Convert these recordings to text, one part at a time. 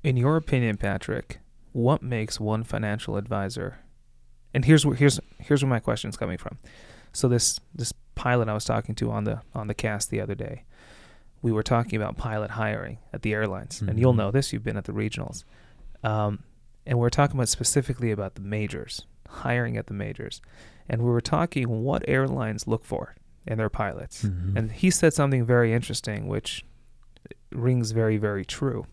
In your opinion, Patrick, what makes one financial advisor? And here's where my question's coming from. So this pilot I was talking to on the cast the other day, we were talking about pilot hiring at the airlines, and you'll know this. You've been at the regionals, and we're talking about specifically about the majors, hiring at the majors, and we were talking what airlines look for in their pilots. And he said something very interesting, which rings very, very true.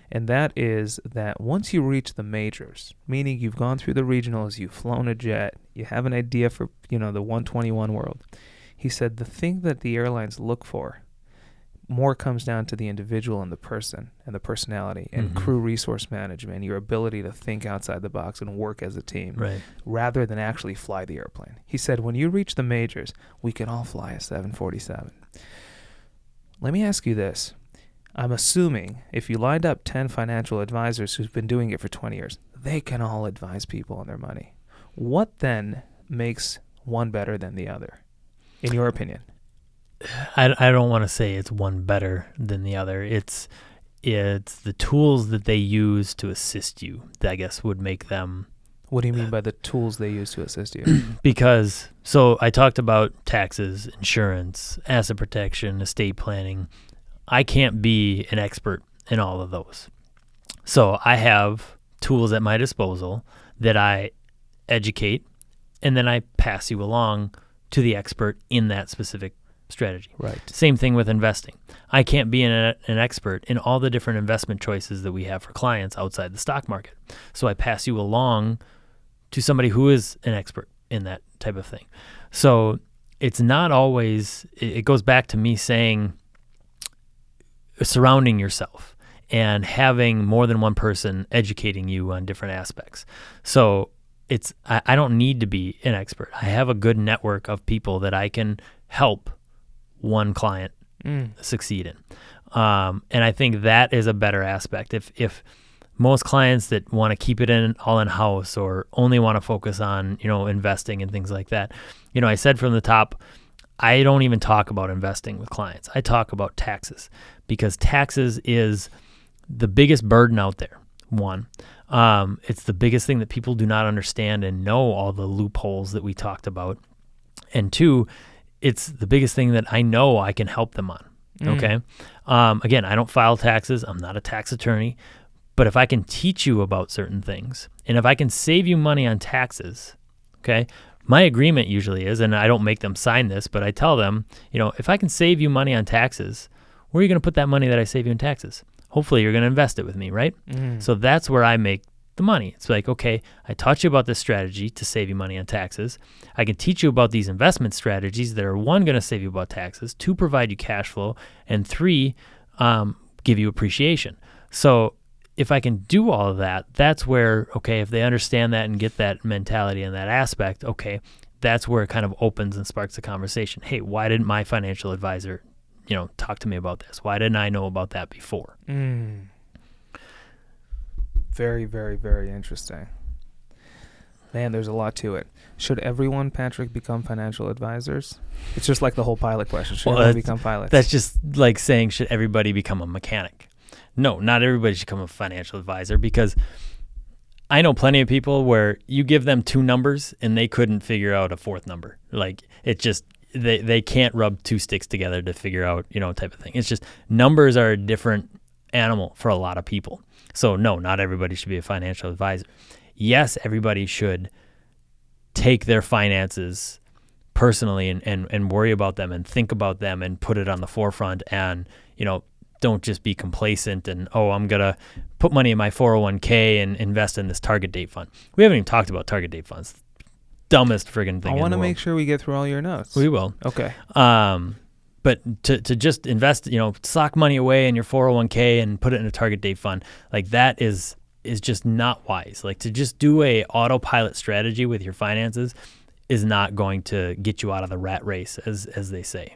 And that is that once you reach the majors, meaning you've gone through the regionals, you've flown a jet, you have an idea for, the 121 world. He said the thing that the airlines look for more comes down to the individual and the person and the personality and crew resource management, your ability to think outside the box and work as a team, right, rather than actually fly the airplane. He said, when you reach the majors, we can all fly a 747. Let me ask you this. I'm assuming if you lined up 10 financial advisors who've been doing it for 20 years, they can all advise people on their money. What then makes one better than the other, in your opinion? I don't want to say it's one better than the other. It's the tools that they use to assist you that I guess would make them. What do you mean by the tools they use to assist you? Because, so I talked about taxes, insurance, asset protection, estate planning. I can't be an expert in all of those. So I have tools at my disposal that I educate, and then I pass you along to the expert in that specific strategy. Right. Same thing with investing. I can't be an expert in all the different investment choices that we have for clients outside the stock market. So I pass you along to somebody who is an expert in that type of thing. So it's not always, it goes back to me saying, surrounding yourself and having more than one person educating you on different aspects. So I don't need to be an expert. I have a good network of people that I can help one client succeed in. And I think that is a better aspect. If most clients that want to keep it all in-house or only want to focus on, investing and things like that, I said from the top, I don't even talk about investing with clients. I talk about taxes because taxes is the biggest burden out there. One, it's the biggest thing that people do not understand and know all the loopholes that we talked about. And two, it's the biggest thing that I know I can help them on. Okay. Again, I don't file taxes. I'm not a tax attorney, but if I can teach you about certain things and if I can save you money on taxes, okay, my agreement usually is, and I don't make them sign this, but I tell them, if I can save you money on taxes, where are you going to put that money that I save you in taxes? Hopefully you're going to invest it with me, right? So that's where I make the money. It's like, okay, I taught you about this strategy to save you money on taxes. I can teach you about these investment strategies that are, one, going to save you about taxes, two, provide you cash flow, and three, give you appreciation. So if I can do all of that, that's where, okay, if they understand that and get that mentality and that aspect, okay, that's where it kind of opens and sparks a conversation. Hey, why didn't my financial advisor, talk to me about this? Why didn't I know about that before? Very, very, very interesting. Man, there's a lot to it. Should everyone, Patrick, become financial advisors? It's just like the whole pilot question. Should everyone become pilots? That's just like saying, should everybody become a mechanic? No, not everybody should become a financial advisor because I know plenty of people where you give them two numbers and they couldn't figure out a fourth number. Like it just, they can't rub two sticks together to figure out, type of thing. It's just numbers are a different animal for a lot of people. So no, not everybody should be a financial advisor. Yes, everybody should take their finances personally and worry about them and think about them and put it on the forefront and, don't just be complacent and, I'm going to put money in my 401k and invest in this target date fund. We haven't even talked about target date funds. Dumbest friggin' thing I want to make sure we get through all your notes. We will. Okay. But to just invest, sock money away in your 401k and put it in a target date fund, like that is just not wise. Like to just do a autopilot strategy with your finances is not going to get you out of the rat race, as they say.